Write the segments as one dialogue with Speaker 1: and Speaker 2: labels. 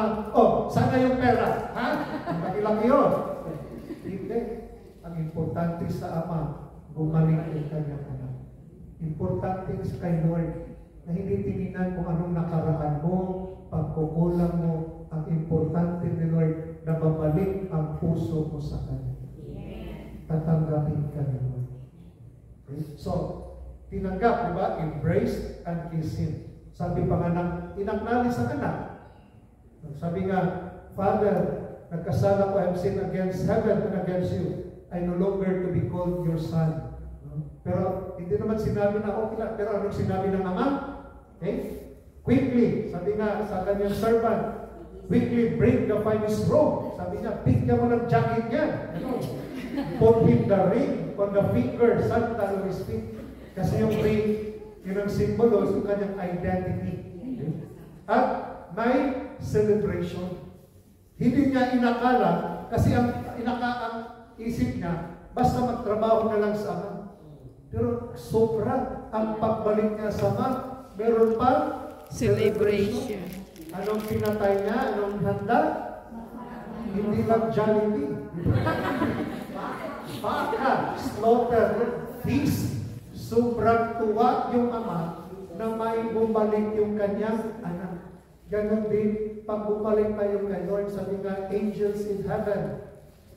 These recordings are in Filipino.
Speaker 1: Oh, sana yung pera. Ha? Laki-laki yun. Hindi. Ang importante sa Ama, bumalik yung kanyang anak. Importante sa kay Lord na hindi tininan kung anong nakaraan mo, pagkukulang mo. Ang importante ni Lord na babalik ang puso mo sa Kanya. Tatanggapin ka ni Lord. Okay? So, tinanggap, diba? Embrace and kiss Him. Sabi pa nga ng inacknowledge sa anak. Sabi nga, Father, nagkasala ko, I've sinned against heaven and against you. I no longer to be called your son. Pero hindi naman sinabi na okay lang. Pero anong sinabi ng Ama? Okay? Quickly, sabi nga sa kanyang servant, quickly bring the finest robe. Sabi niya, bigyan mo ng jacket niya. Put him the ring on the finger, sandal on his feet. Kasi yung ring, yun ang simbolo sa kanyang identity. At may celebration. Hindi niya inakala, kasi ang isip niya, basta magtrabaho na lang sa Ama. Pero sobra ang pagbalik niya sa Ama. Meron pa celebration. Anong pinatay niya? Anong handa? Hindi lang Jollibee. Baka, slaughter, feast. Sobrang tuwa yung Ama na may bumalik yung kanyang anak. Ganon din, pag bumalik tayo kay Lord, sabi nga, angels in heaven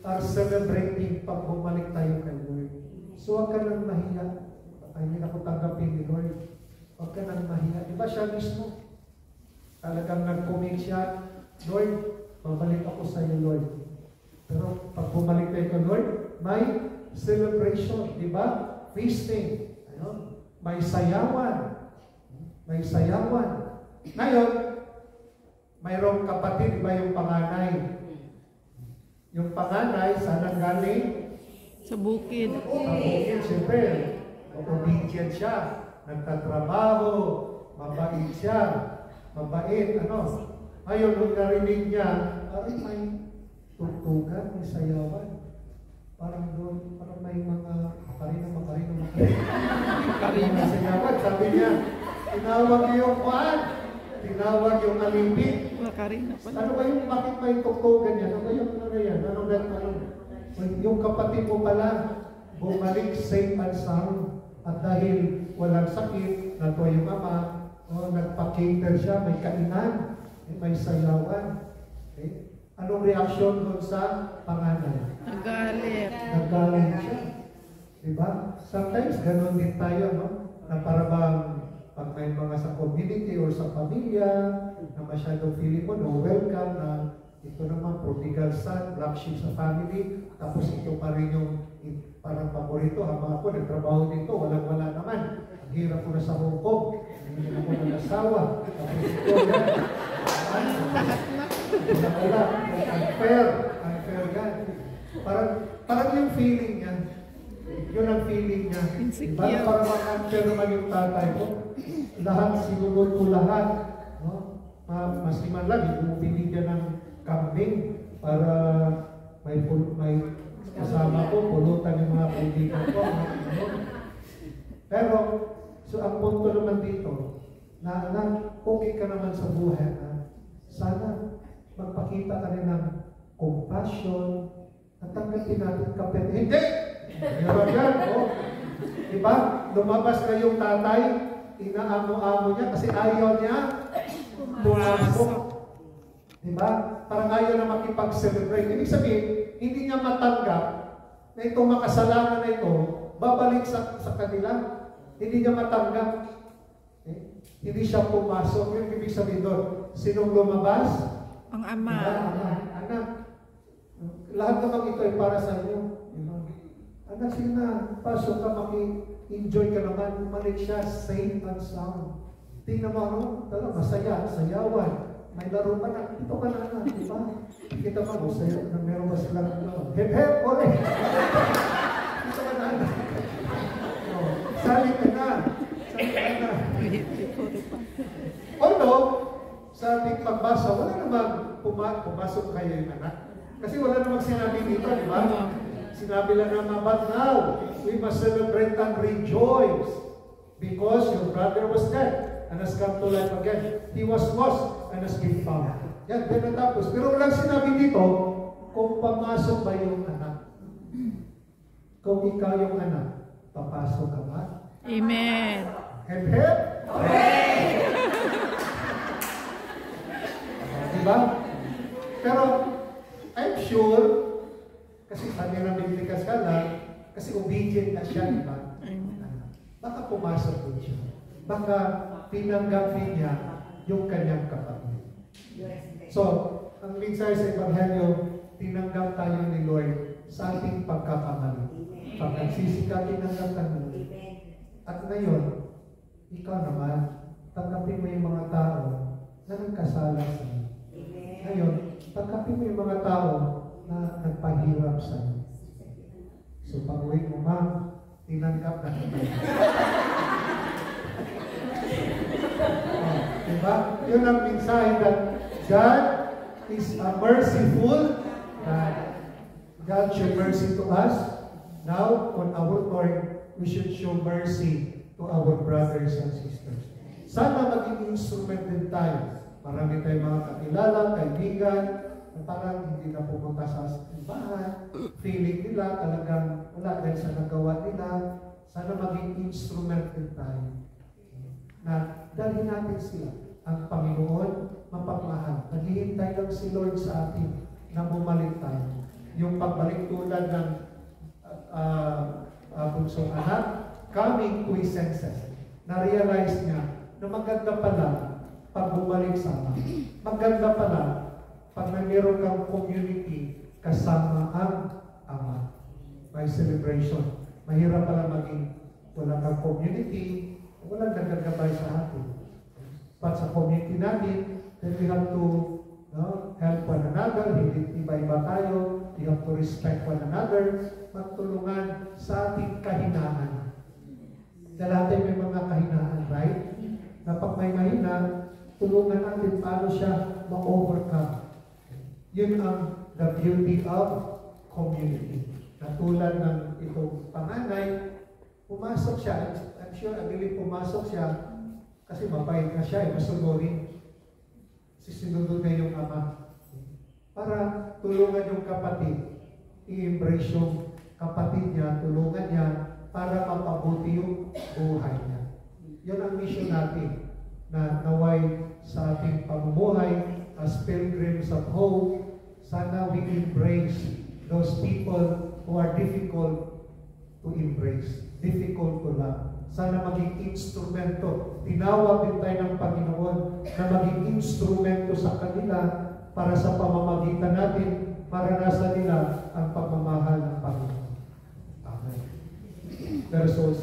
Speaker 1: are celebrating pag bumalik tayo kay Lord. So, huwag ka nang mahiya. Ay, hindi na ko tanggapin ni Lord. Huwag ka nang mahiya. Diba siya mismo? Talagang nag-commit siya, Lord, babalik ako sa iyo, Lord. Pero pag bumalik tayo kay Lord, may celebration, diba? Feasting. Ayun. May sayawan. May sayawan. Ngayon, mayroong kapatid, iba yung panganay. Yung panganay, saan galing?
Speaker 2: Sa bukid.
Speaker 1: Sa bukid, siyempre. Obedient siya. Nagtatrabaho. Mabait siya. Mabait, ano. Ayun, nung narinig niya, ay, may tugtugan, may sayawan. Parang doon, parang may mga makarino. Makarino sayawan. Sabi niya, tinawag yung paan. Tinawag yung alipin. Ano ba yung bakit may tugtugan yan? Ano ba yung ano yan? Yung kapatid mo pala, bumalik safe and sound. At dahil walang sakit, natuwa yung Ama, nagpa-cater siya, may kainan, may sayawan. Okay? Anong reaksyon doon sa panganay?
Speaker 2: Nagalit.
Speaker 1: Nagalit siya. Diba? Sometimes, gano'n din tayo, no? Na para bang pag may mga sa community or sa pamilya na masyadong feeling mo, no welcome, na ito naman, prodigal son, black sheep sa family, tapos ito pa rin yung parang paborito, habang ako nagtrabaho dito, walang-wala naman. Ang hirap ko na sa Hong Kong, hindi na ako nag-asawa. Tapos ito, wala, unfair gan. Parang yung feeling niya, yun ang feeling niya. Parang unfair naman yung tatay ko. Lahat, sinunod ko lahat. No? Maski man lang, binigyan ng kambing para may kasama ko, pulutan yung mga kaibigan ko. Pero, so ang punto naman dito, na okay ka naman sa buhay, sana magpakita ka rin ng compassion at tanggapin natin kapit. Hindi! Meron yan, oh. Diba? Lumabas na yung tatay, inaamo-amo niya kasi ayaw niya pumasok. Diba? Parang ayaw na makipag-celebrate. Ibig sabihin, hindi niya matanggap na itong makasalanan na ito, babalik sa kanila. Hindi niya matanggap. Hindi siya pumasok. Yung ibig sabihin doon, sinong lumabas?
Speaker 2: Ang Ama.
Speaker 1: Diba? Anak. Lahat naman ito ay para sa inyo. Diba? Anak, sige na, pasok ka, maki-enjoy ka naman. Malik siya, safe and sound. Tingnan mo, ano? Talaga, masaya, sayawan. May laro pa na, ito ka na, anak, diba? Kita mo, masaya na meron ba silang, hep-hep, ore! Ito ka na, anak. Sali ka na. Although, sa ating pagbasa, wala namang pumasok kayo yung anak. Kasi wala namang sinabi dito, di ba? Sinabi lang naman, but now, we must celebrate and rejoice because your brother was dead and has come to life again. He was lost and has been found. Yan, din natapos. Pero walang sinabi dito kung pamasok ba yung anak. Kung ikaw yung anak, papasok ka ba?
Speaker 2: Amen.
Speaker 1: Hep-hep? Diba? Pero, I'm sure, kasi sabi ng Biblia Skala, kasi obedient na siya, diba? Baka pumasok din siya. Baka tinanggapin niya yung kanyang kapatid. So, ang mensahe sa Ebanghelyo, tinanggap tayo ni Lord sa ating pagkakamali. Pag nagsisika, tinanggap tayo. At ngayon, ikaw naman, tanggapin mo yung mga tao na nagkasala sa iyo. Ngayon, tanggapin mo yung mga tao na nagpahirap sa iyo. So, pag-uwi mo, ma'am, tinanggap na kita. Diba? Yun ang mensahe that God is a merciful God. God show mercy to us. Now, on our part, we should show mercy to our brothers and sisters. Sana maging instrument din tayo. Marami tayong mga kakilala, kaibigan, na parang hindi na pumunta sa simbahan. Feeling nila talagang wala dahil sa nagawa nila. Sana maging instrument din tayo. Na dalhin natin sila. Ang Panginoon, mapagmahal. Naghihintay lang si Lord sa atin na bumalik tayo. Yung pagbalik tulad ng bunsong anak, coming to his senses. Na-realize niya na maganda pala pag bumalik sa Ama. Maganda pala pag mayroon kang community kasama ang Ama. May celebration. Mahirap pala maging wala kang community, walang nagagabay sa atin. But sa community natin, then we have to help one another, hindi iba-iba tayo, we have to respect one another, magtulungan sa ating kahinaan. Dahil natin may mga kahinaan, right? Na pag may mahina, tulungan natin paano siya ma-overcome. Yun ang the beauty of community. Natulad ng itong panganay, pumasok siya. I'm sure, I believe pumasok siya kasi mabait na siya, masunurin. Sinunod na yung ama. Para tulungan yung kapatid. I-embrace yung kapatid niya, tulungan niya para mapabuti yung buhay niya. Yun ang mission natin na naway sa ating pamumuhay as pilgrims of hope. Sana we embrace those people who are difficult to embrace, difficult to love. Sana maging instrumento. Tinawag din tayo ng Panginoon na maging instrumento sa kanila para sa pamamagitan natin, maranasan nila ang pagmamahal ng Panginoon. Amen. Pero so,